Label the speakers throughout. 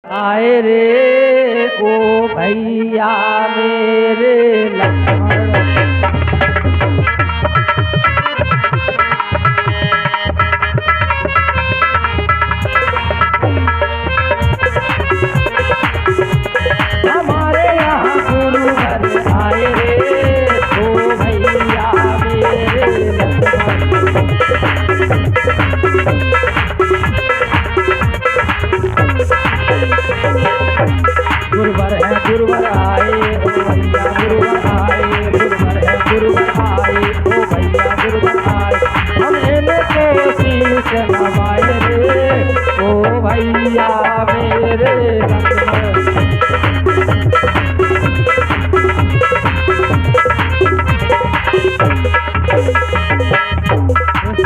Speaker 1: आए रे ओ भैया मेरे लक्ष्मण। हमारे यहाँ गुरु घर आए रे ओ भैया मेरे लक्ष्मण। गुरुवर है गुरुवर आए ओ भैया गुरुवर आए, गुरुवर है गुरुवर आए ओ भैया गुरुवर आए। हम इनको शीश नवाए रे ओ भैया मेरे लक्ष्मण।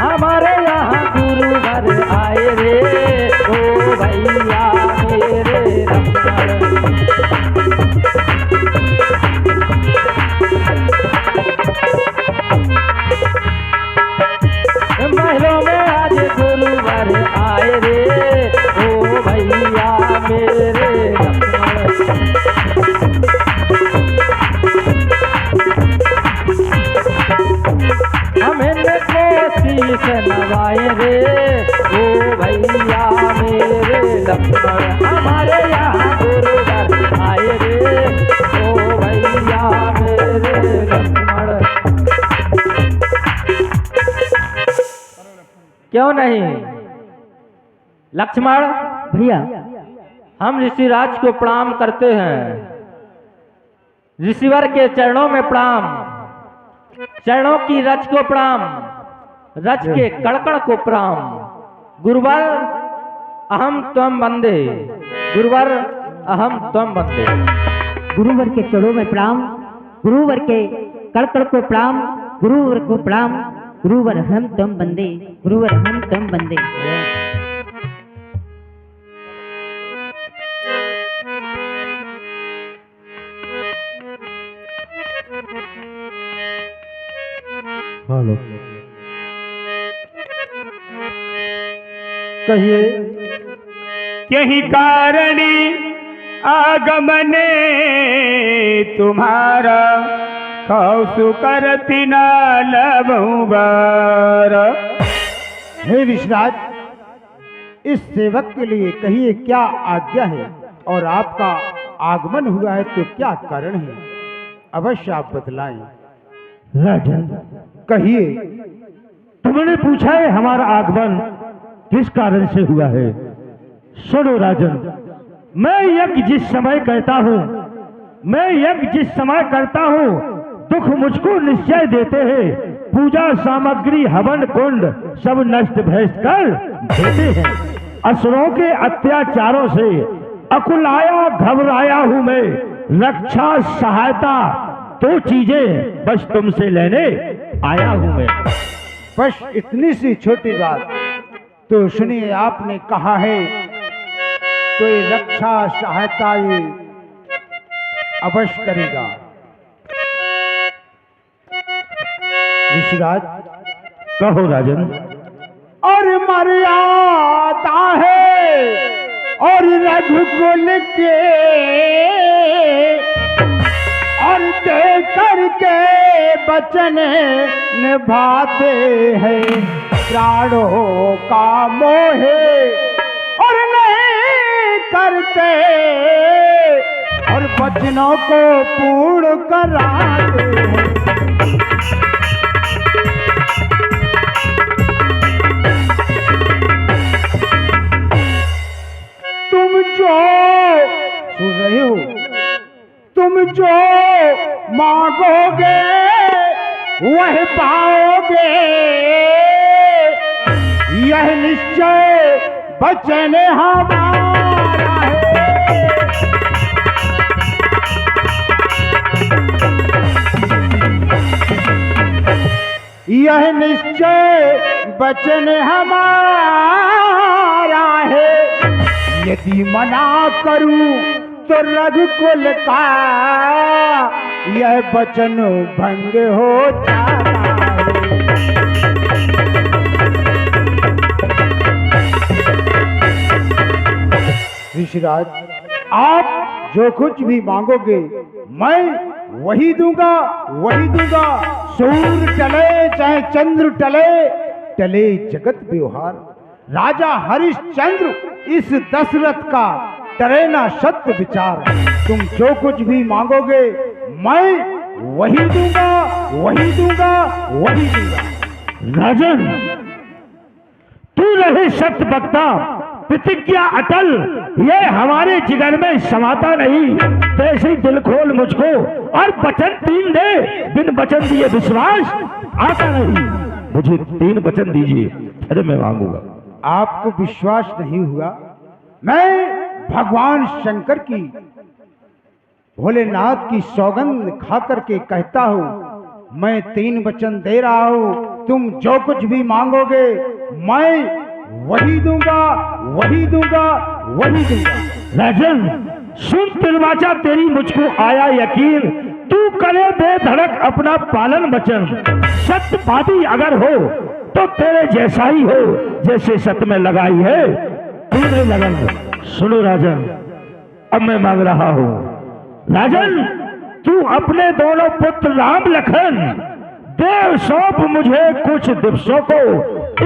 Speaker 1: हमारे यहाँ गुरुवर आए रे ओ भैया मेरे लक्ष्मण। महलों में आज गुरुवर आए रे ओ भैया मेरे लक्ष्मण। हम इनको शीश नवाए रे ओ भैया मेरे लक्ष्मण। हमारे यहाँ गुरुवर आए रे ओ भैया मेरे लक्ष्मण। क्यों नहीं लक्ष्मण भैया, हम ऋषिराज को प्रणाम करते हैं। ऋषिवर के चरणों में प्रणाम, चरणों की रज को प्रणाम, रज के कड़कड़ को प्रणाम। गुरुवर अहम त्वम वंदे, गुरुवर अहम त्वम वंदे।
Speaker 2: गुरुवर के चरणों में प्रणाम, गुरुवर के कड़कड़ को प्रणाम, गुरुवर को प्रणाम। गुरुवर हम तम बंदे, गुरुवर हम तम बंदे।
Speaker 1: हेलो, कहिए।
Speaker 3: यही कारणी आगमने तुम्हारा कौसु करती न लबुबार।
Speaker 4: हे विश्वराज, इस सेवक के लिए कहिए क्या आज्ञा है, और आपका आगमन हुआ है तो क्या कारण है, अवश्य आप बतलाएं।
Speaker 5: राजन,
Speaker 4: कहिए।
Speaker 5: तुमने पूछा है हमारा आगमन किस कारण से हुआ है। सुनो राजन, मैं यज्ञ जिस समय करता हूँ, मैं यज्ञ जिस समय करता हूँ, दुख मुझको निश्चय देते हैं। पूजा सामग्री हवन कुंड सब नष्ट भ्रष्ट कर देते हैं। असुरों के अत्याचारों से अकुलाया घबराया हूं मैं। रक्षा सहायता दो चीजें बस तुमसे लेने आया हूं मैं।
Speaker 4: बस इतनी सी छोटी बात तो सुनिए, आपने कहा है तो ये रक्षा सहायता ये अवश्य करेगा। ऋषिराज,
Speaker 5: कहो राजन।
Speaker 4: और मर्यादा है और रघुकुल के, और दे करके वचन निभाते हैं प्राणों का मोहे, और नहीं करते और वचनों को पूर्ण कराते हैं। तुम जो सुन रहे हो, तुम जो मांगोगे वह पाओगे, यह निश्चय वचन हमारा है। यह निश्चय वचन हमारा है। यदि मना करूं तो रघुकुल का यह वचन भंग हो जाता है। ऋषिराज, आप जो कुछ भी मांगोगे मैं वही दूंगा, वही दूंगा। सूर्य टले चाहे चंद्र टले, टले जगत व्यवहार। राजा हरिश्चंद्र इस दशरथ का टरे ना सत्य विचार। तुम जो कुछ भी मांगोगे मैं वही दूंगा, वही दूंगा, वही दूंगा।
Speaker 5: राजन, तू रहे सत्य वक्ता, प्रतिज्ञा अटल, ये हमारे जिगर में समाता नहीं। वैसे ही दिल खोल मुझको और वचन 3 दे। बिन वचन दिए विश्वास आता नहीं। मुझे 3 वचन दीजिए, अरे मैं मांगूंगा।
Speaker 4: आपको विश्वास नहीं हुआ? मैं भगवान शंकर की, भोलेनाथ की सौगंध खा करके कहता हूं, मैं 3 वचन दे रहा हूं। तुम जो कुछ भी मांगोगे मैं वही दूंगा, वही दूंगा, वही दूंगा।
Speaker 5: राजन सुन तिरवाचा, तेरी मुझको आया यकीन। तू करे बेधड़क अपना पालन वचन। सत्यवादी अगर हो तो तेरे जैसा ही हो, जैसे सत्य में लगाई है तूने लगन। सुनो राजन, अब मैं मांग रहा हूं। राजन, तू अपने दोनों पुत्र राम लखन देव सौंप मुझे कुछ दिवसों को।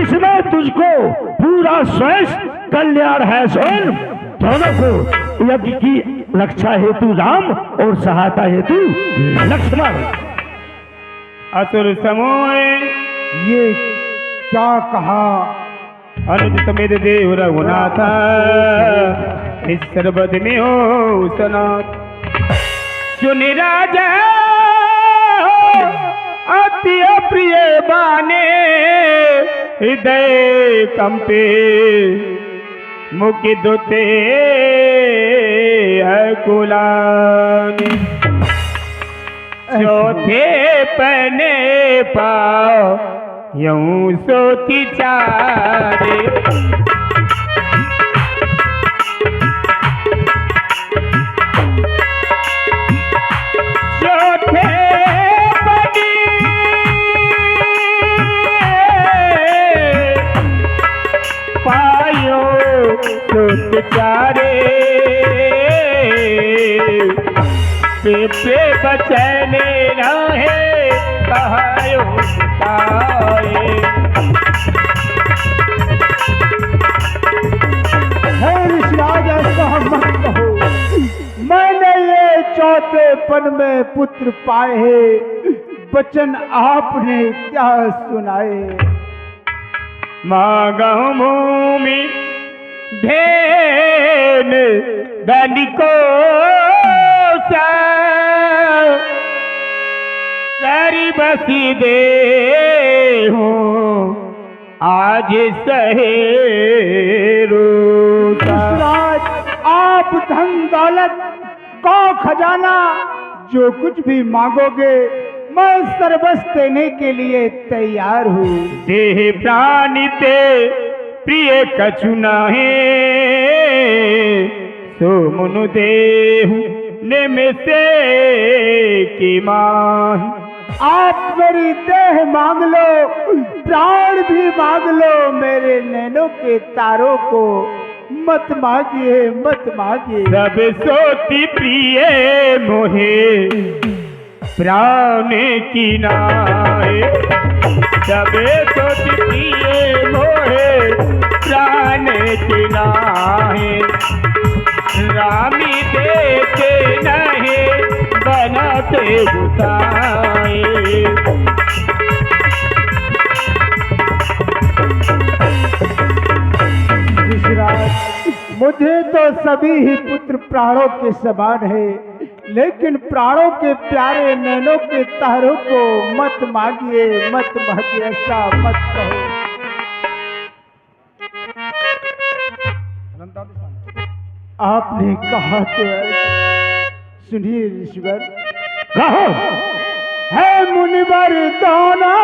Speaker 5: इसमें तुझको पूरा स्वस्थ कल्याण है। सुन, दोनों को यज्ञ की रक्षा हेतु राम और सहायता हेतु लक्ष्मण।
Speaker 3: असुर समूह
Speaker 4: ये क्या कहा?
Speaker 3: अनुज समेत देव रघुनाथ, इस सर्वद में हो सनाथ। सुनि राजा अति प्रिय बाने, हृदय कंपे मुखि दुते कुलानी। चौथे पने पाओ यूं सोती चारे, चौथे पनी पायो सोत चारे। पे बचने रहे कहायो
Speaker 4: ऋषिराज ऐसा मत कहो। मैंने ये चौथे पन में पुत्र पाए हैं, वचन आपने क्या सुनाए।
Speaker 3: मांगा भूमि धेन धनिको सारी बसी दे हूँ आज सहेरो।
Speaker 4: ऋषिराज, आप धन दौलत को खजाना जो कुछ भी मांगोगे मैं सर्वस्व देने के लिए तैयार हूँ।
Speaker 3: देह प्राणी ते प्रिय कछु नाहे, सो मुनु देहु निमिषे की माही।
Speaker 4: आप मेरी देह मांग लो, प्राण भी मांग लो, मेरे नैनों के तारों को मत मांगिए, मत मांगिए।
Speaker 3: सब सोती प्रिय मोहे प्राण की नाए, सब सोती प्रिय मोहे प्राण की नाए। रामी देते नहीं बनते गुसाए।
Speaker 4: मुझे तो सभी ही पुत्र प्राणों के समान है, लेकिन प्राणों के प्यारे नैनों के तारों को मत मांगिए, मत मांगिए, ऐसा मत कहो। आपने कहा तो ऐसा। सुनिए ऋषिवर,
Speaker 5: कहो।
Speaker 4: है मुनिवर दोनों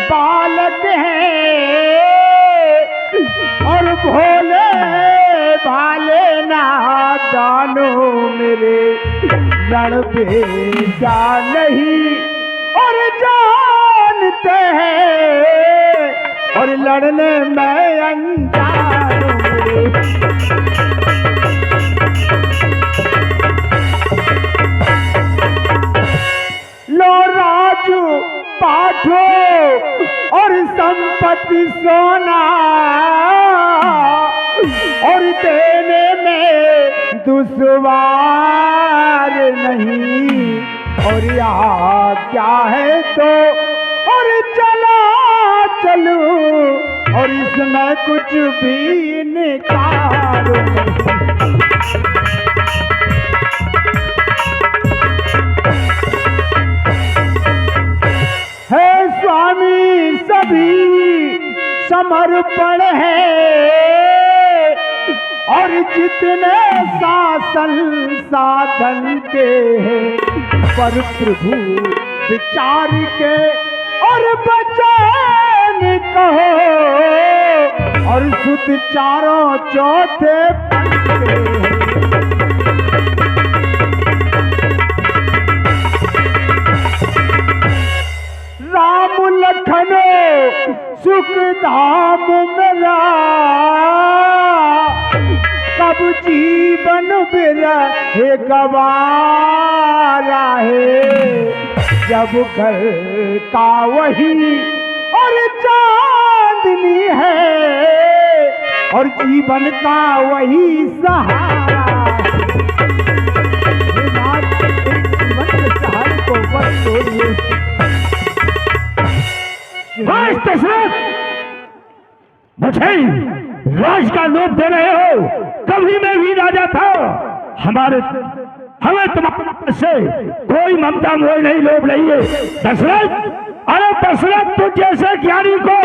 Speaker 4: बालक हैं और भोले भाले नादानों मेरे लड़ पे जा नहीं और जानते हैं और लड़ने में अनजान मेरे। सोना और देने में दुश्वार नहीं, और यहाँ क्या है तो और चला चलूं, और इसमें कुछ भी इनकार नहीं। है स्वामी सभी समर्पण है, और जितने शासन साधन के हैं, पर प्रभु विचार के और बचन कहो, और सुत चारों चौथे पंक्ति राम लखन सुख धाम मेरा, कब जीवन बिरहे गवारा है, जब घर का वही और चांदनी है, और जीवन का वही सहारा। सहारे को बस छोड़िए।
Speaker 5: मुझे राज का लोभ दे रहे हो? कभी मैं भी राजा था, हमें तुम्हारे से कोई ममता मोह नहीं, लोभ नहीं है। दशरथ, अरे दशरथ, तुझ जैसे ज्ञानी को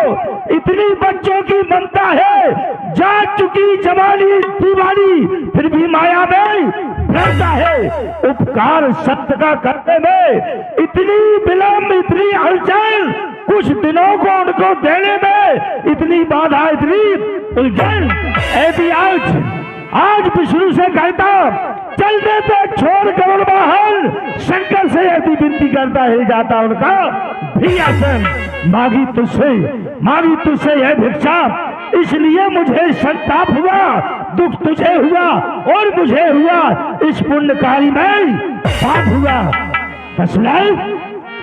Speaker 5: इतनी बच्चों की ममता है, जा चुकी जवानी दीवानी, फिर भी माया में रहता है। उपकार सत्य का करने में इतनी विलंब, इतनी हलचल, कुछ दिनों को उनको देने में इतनी बाधा, इतनी उलझन। ऐसी आज विष्णु से कहता चल देते छोड़ करोड़ महल, शंकर से ऐसी विनती करता हिल जाता उनका भी आसन। मांगी तुझसे यह भिक्षा, इसलिए मुझे संताप हुआ, दुख तुझे हुआ और मुझे हुआ, इस पुण्यकारी में पाप हुआ। दशरथ,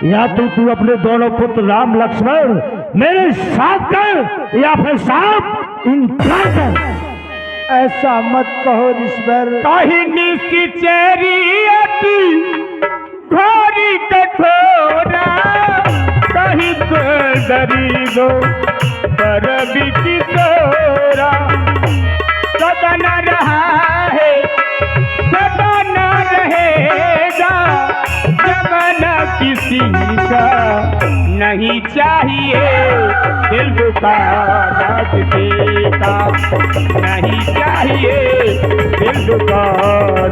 Speaker 5: या तो तू अपने दोनों पुत्र राम लक्ष्मण मेरे साथ कर, या फिर साथ इनकार कर।
Speaker 4: ऐसा मत कहो ऋषवर।
Speaker 3: कहीं निश्चरी भारी कठोरा, कहीं गरीबो पर भी किशोरा, सदा न रहा है सदा न रहेगा, जमाना किसी का नहीं चाहिए, दिल दुखा राज देगा, नहीं चाहिए दिल दुखा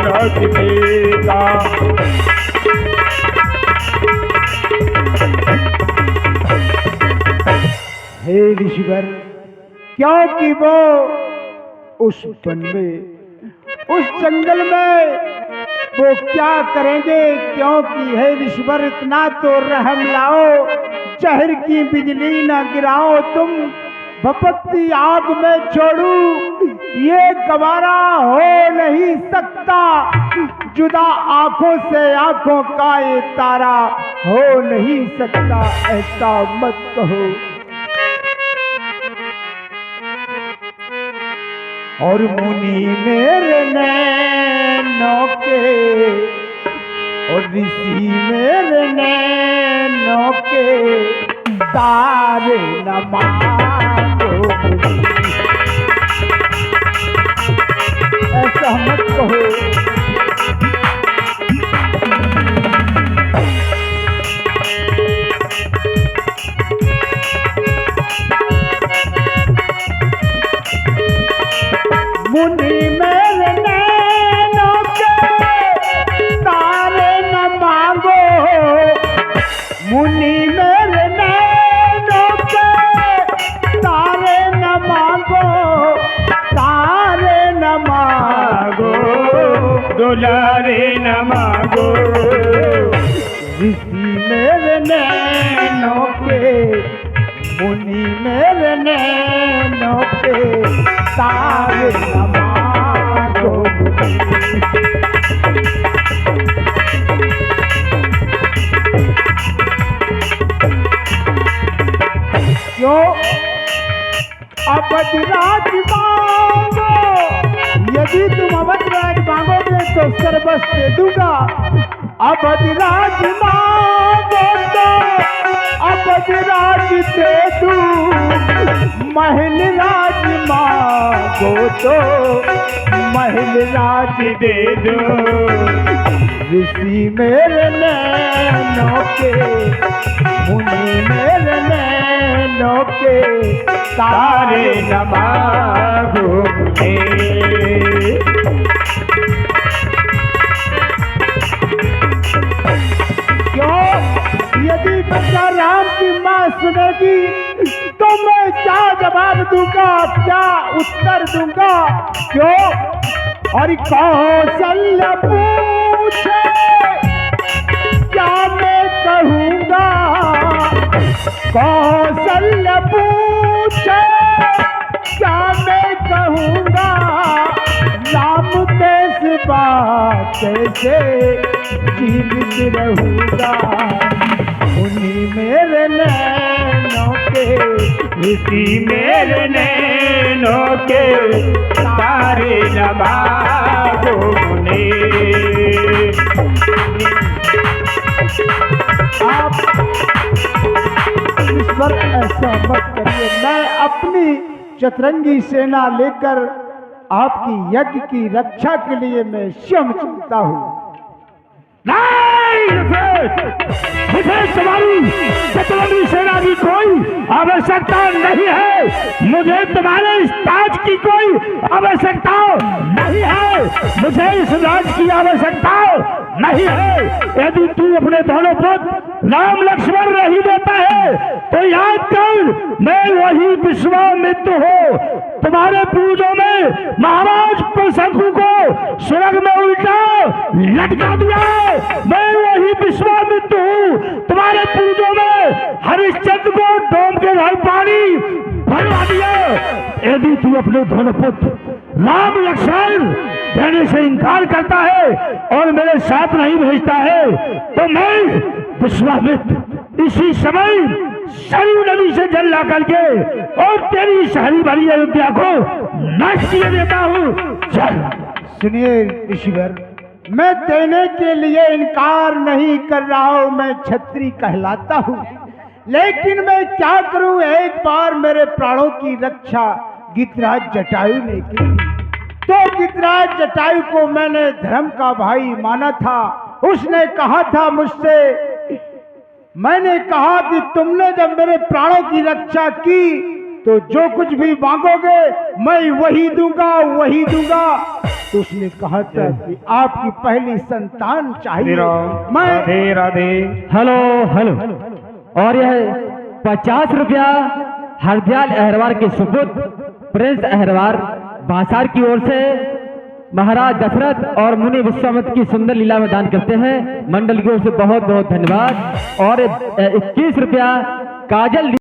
Speaker 3: राज देगा।
Speaker 4: हे ऋषिवर, क्योंकि वो उस वन में, उस जंगल में वो क्या करेंगे? क्योंकि हे ऋषिवर, इतना तो रहम लाओ, शहर की बिजली न गिराओ, तुम भपकती आग में छोड़ू, ये गवारा हो नहीं सकता, जुदा आंखों से आंखों का ये तारा हो नहीं सकता। ऐसा मत कहो। और मुनि मेरे नैनों के, और ऋषि मेरे नैनों के, तारे न मांगो मुझे। ऐसा मत कहो। मुनि मेरे नैनों के तारे न मांगो, मुनि मेरे नैनों के तारे न मांगो, तारे न मांगो,
Speaker 3: दुलारे न मांगो।
Speaker 4: ऋषि मेरे नैनों के, मुनि मेरे नैनों के, तारे न मांगो। क्यों? सर्वस्व दे दूंगा। अवधिराज मांगो तो अवधिराज दे दूं, महल राज मांगो तो महल राज
Speaker 3: दे दो।
Speaker 4: ऋषि मेरे नैनों के, मुनि मेरे नैनों के
Speaker 3: तारे न मांगो मुझे।
Speaker 4: क्यों? यदि बच्चा राम की माँ सुनेगी तो मैं क्या जवाब दूंगा, क्या उत्तर दूंगा? क्यों? और कौशल्य पूछे क्या मैं कहूँगा, कौशल्य पूछे क्या मैं कहूँगा, राम के बात कैसे जीवित रहूँगा। उन्हीं मेरे नैनों के,
Speaker 3: इसी मेरे नैनों के तारे न मांगो मुझे।
Speaker 4: आप ईश्वर ऐसा मत करिए। मैं अपनी चतरंगी सेना लेकर आपकी यज्ञ की रक्षा के लिए मैं स्वयं चलता हूँ।
Speaker 5: नहीं, मुझे तुम्हारी चतुरंगी सेना की कोई आवश्यकता नहीं है। मुझे तुम्हारे इस ताज की कोई आवश्यकता नहीं है। मुझे इस राज की आवश्यकता नहीं है। यदि तू अपने दोनों पुत्र राम लक्ष्मण नहीं देता है तो याद कर, मैं वही विश्वामित्र हूँ। तुम्हारे पूर्वजों में महाराज शंकु को स्वर्ग में उल्टा लटका दिया। मैं वही विश्वामित्र हूँ। तुम्हारे पूर्वजों में हरिश्चंद्र को डोम के घर पानी भरवा दिया। यदि तू अपने दोनों पुत्र राम लक्ष्मण देने से इनकार करता है और मेरे साथ नहीं भेजता है तो मैं विश्वामित्र इसी समय सरयू नदी से जल ला करके और तेरी शहरी भरी अयोध्या को नष्ट किए देता हूँ। चल।
Speaker 4: सुनिए ऋषिवर, मैं देने के लिए इनकार नहीं कर रहा हूँ, मैं क्षत्रिय कहलाता हूँ। लेकिन मैं क्या करूँ, एक बार मेरे प्राणों की रक्षा गिरिराज जटायु ने की थी। तो गिरिराज जटायु को मैंने धर्म का भाई माना था। उसने कहा था मुझसे, मैंने कहा कि तुमने जब मेरे प्राणों की रक्षा की तो जो कुछ भी मांगोगे मैं वही दूंगा, वही दूंगा। तो उसने कहा था कि आपकी पहली संतान चाहिए। मैं
Speaker 3: राधे राधे।
Speaker 2: Hello hello. और यह 50 रुपया हरदयाल अहरवार के सुपुत्र प्रिंस अहरवार बासार की ओर से महाराज दशरथ और मुनि विश्वामित्र की सुंदर लीला में दान करते हैं। मंडल की ओर से बहुत बहुत धन्यवाद। और 21 रुपया काजल